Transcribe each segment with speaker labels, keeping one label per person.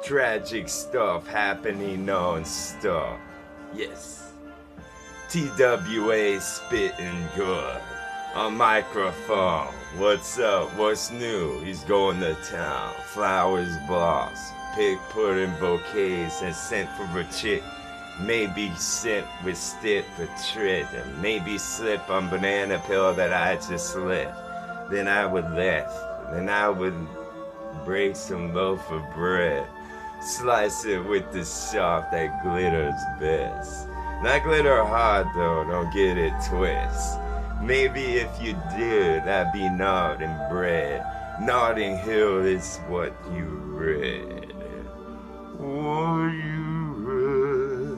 Speaker 1: Tragic stuff happening non-stop. Yes. TWA spitting good. On microphone. What's up? What's new? He's going to town. Flowers blossom. Pig pudding bouquets and sent for a chick. Maybe sent with stick for treasure. Maybe slip on banana peel that I just left. Then I would left. Then I would break some loaf of bread. Slice it with the sharp that glitters best. Not glitter hard though, don't get it twist. Maybe if you did, I'd be gnawed and bred. Notting Hill is what you read. What you read.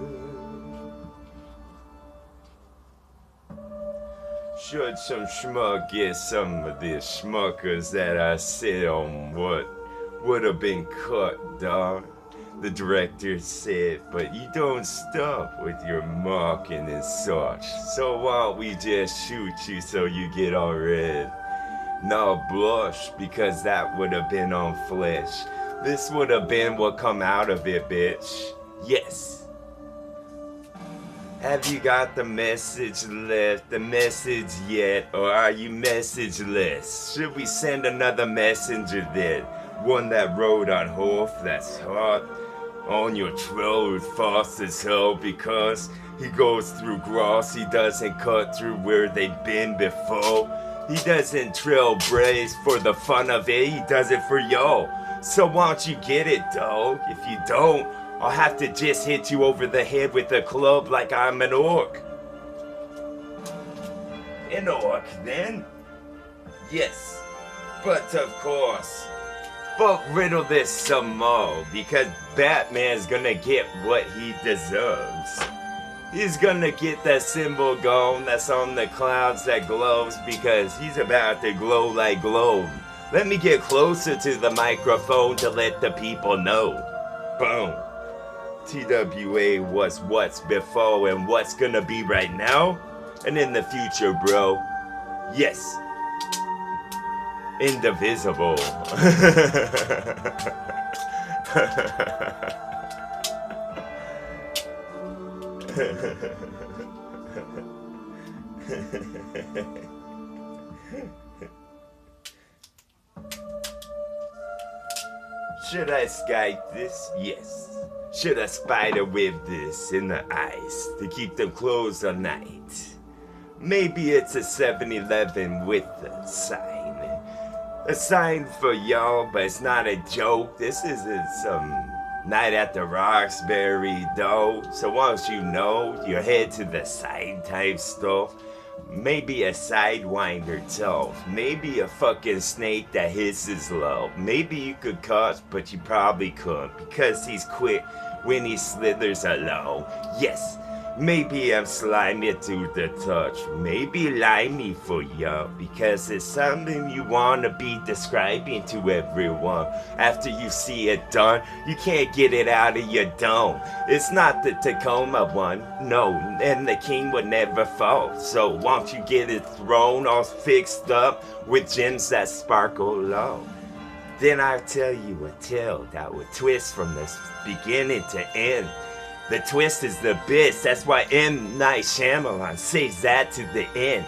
Speaker 1: Should some schmuck get some of the schmuckers that I said on what would have been cut, dog? The director said, but you don't stop with your mocking and such. So why don't we just shoot you so you get all red? No blush, because that would have been on flesh. This would have been what come out of it, bitch. Yes. Have you got the message left, the message yet, or are you messageless? Should we send another messenger then? One that rode on horse that's hot on your throat fast as hell because he goes through grass, he doesn't cut through where they've been before. He doesn't trailblaze for the fun of it, he does it for y'all. So why don't you get it, dog? If you don't, I'll have to just hit you over the head with a club like I'm an orc. An orc, then? Yes, but of course. But riddle this some more, because Batman's gonna get what he deserves. He's gonna get that symbol gone that's on the clouds that glows, because he's about to glow like glow. Let me get closer to the microphone to let the people know. Boom. TWA was what's before and what's gonna be right now and in the future, bro. Yes. Indivisible. Should I Skype this? Yes. Should I spider web this in the ice to keep them closed all night? Maybe it's a 7-Eleven with a sign. A sign for y'all, but it's not a joke. This isn't some night at the Roxbury, though. So once you know, you head to the side type stuff. Maybe a sidewinder toe. Maybe a fucking snake that hisses low. Maybe you could cut, but you probably couldn't because he's quick when he slithers alone. Yes. Maybe I'm slimy to the touch, maybe limey for you, because it's something you want to be describing to everyone. After you see it done, you can't get it out of your dome. It's not the Tacoma one, no, and the king would never fall. So won't you get it thrown all fixed up with gems that sparkle low? Then I'll tell you a tale that would twist from the beginning to end. The twist is the best, that's why M. Night Shyamalan saves that to the end.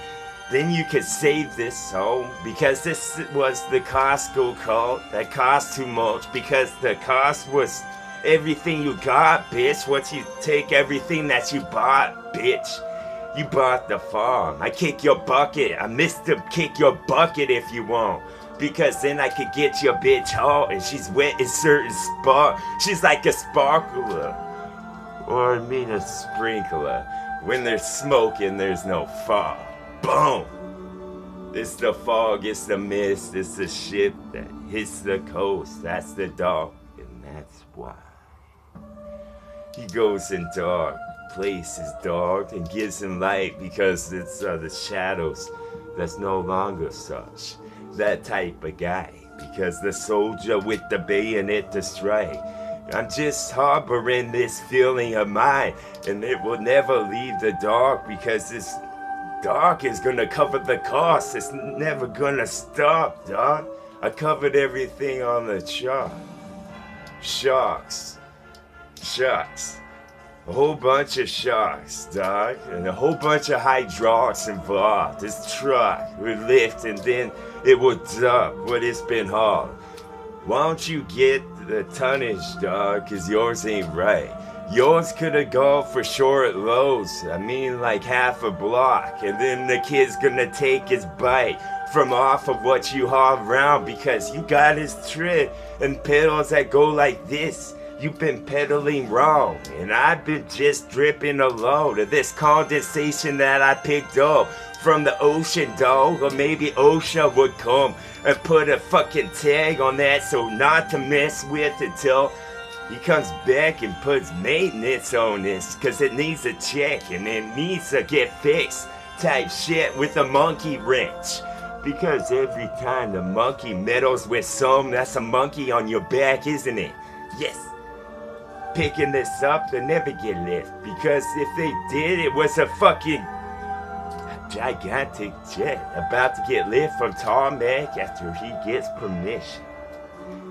Speaker 1: Then you could save this home, because this was the Costco cult that cost too much, because the cost was everything you got, bitch. Once you take everything that you bought, bitch, you bought the farm. I kick your bucket, I missed to kick your bucket if you want. Because then I could get your bitch hot, and she's wet in certain spot. She's like a sparkler. Or I mean a sprinkler. When there's smoke and there's no fog. Boom! It's the fog, it's the mist, it's the ship that hits the coast. That's the dog, and that's why. He goes in dark places, dog, and gives him light because it's the shadows that's no longer such. That type of guy. Because the soldier with the bayonet to strike. I'm just harboring this feeling of mine, and it will never leave the dark because this dark is gonna cover the cost. It's never gonna stop, dog. I covered everything on the chart. Sharks. Sharks. A whole bunch of sharks, dog. And a whole bunch of hydraulics involved. This truck would lift and then it would dump what it's been hauled. Why don't you get the tonnage, dog? Cause yours ain't right. Yours could have gone for short loads. I mean like half a block. And then the kid's gonna take his bite from off of what you haul around because you got his tread and pedals that go like this. You've been pedaling wrong, and I've been just dripping a load of this condensation that I picked up from the ocean, dog. Or maybe OSHA would come and put a fucking tag on that so not to mess with until he comes back and puts maintenance on this, cause it needs a check and it needs to get fixed type shit with a monkey wrench. Because every time the monkey meddles with some, that's a monkey on your back, isn't it? Yes. Picking this up, they never get lift. Because if they did, it was a fucking gigantic jet about to get lift from tarmac after he gets permission.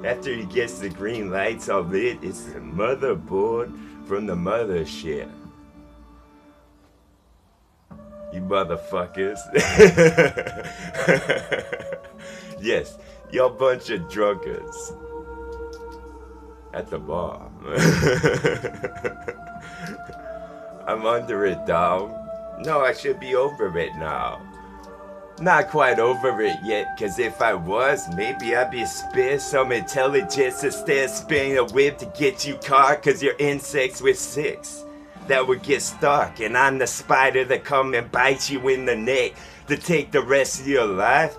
Speaker 1: After he gets the green lights all lit, it's the motherboard from the mothership. You motherfuckers. Yes, y'all bunch of drunkards. At the bar. I'm under it, dog. No, I should be over it now. Not quite over it yet, cause if I was, maybe I'd be spare some intelligence instead of spinning a whip to get you caught, cause you're insects with six that would get stuck, and I'm the spider that come and bite you in the neck to take the rest of your life,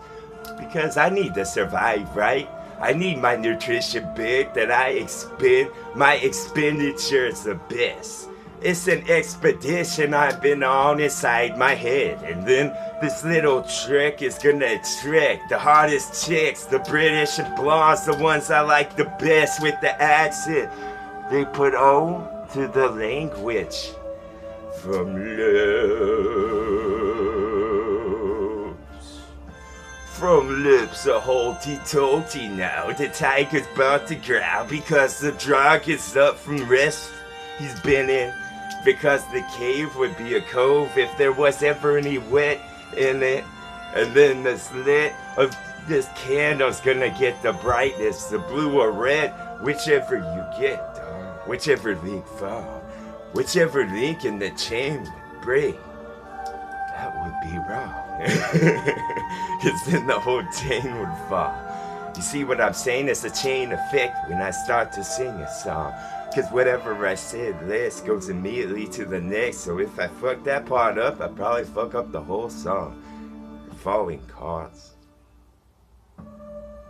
Speaker 1: because I need to survive, right? I need my nutrition big that I expend. My expenditure is the best. It's an expedition I've been on inside my head. And then this little trick is gonna trick the hottest chicks, the British and blondes, the ones I like the best with the accent. They put on to the language from lips. From lips a holty-tolty now. The tiger's about to growl because the drug is up from rest he's been in. Because the cave would be a cove if there was ever any wet in it. And then the slit of this candle's gonna get the brightness, the blue or red, whichever you get, dog. Whichever link fall. Whichever link in the chain would break. That would be wrong. Cause then the whole chain would fall. You see what I'm saying? It's a chain effect when I start to sing a song. Cause whatever I said last goes immediately to the next. So if I fuck that part up, I probably fuck up the whole song. Falling cards.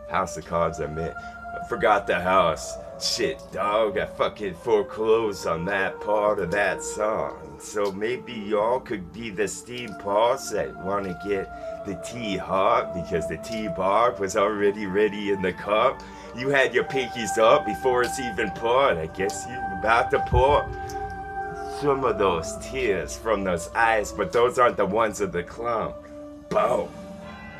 Speaker 1: House of Cards I meant. I forgot the house. Shit, dog, I fucking foreclosed on that part of that song. So maybe y'all could be the steam paws that want to get the tea hot because the tea bark was already ready in the cup. You had your pinkies up before it's even poured. I guess you're about to pour some of those tears from those eyes, but those aren't the ones of the clump. Boom.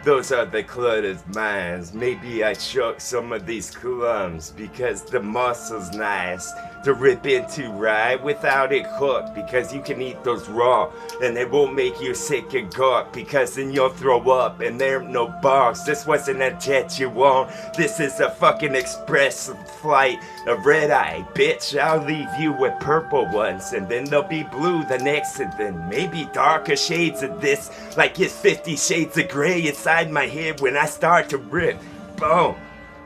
Speaker 1: Those are the cluttered minds. Maybe I shook some of these clumps because the muscle's nice to rip into right without it cooked, because you can eat those raw and they won't make you sick and gut, because then you'll throw up and there are no bars. This wasn't a jet you want. This is a fucking express flight, a red eye, bitch. I'll leave you with purple ones and then they'll be blue the next, and then maybe darker shades of this, like it's 50 shades of gray inside my head when I start to rip. Boom.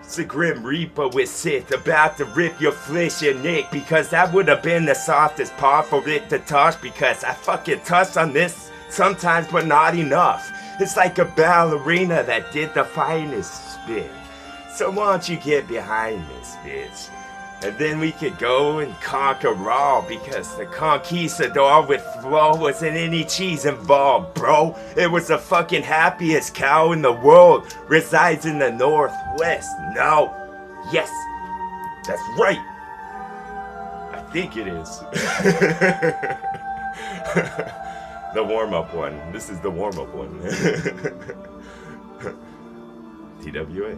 Speaker 1: It's a Grim Reaper with Sith about to rip your flesh and neck, because that would have been the softest part for it to touch, because I fucking touch on this sometimes but not enough. It's like a ballerina that did the finest spin. So why don't you get behind this bitch? And then we could go and conquer Raw, because the conquistador with flow wasn't any cheese involved, bro. It was the fucking happiest cow in the world, resides in the Northwest. No. Yes. That's right. I think it is. The warm-up one. This is the warm-up one. TWA.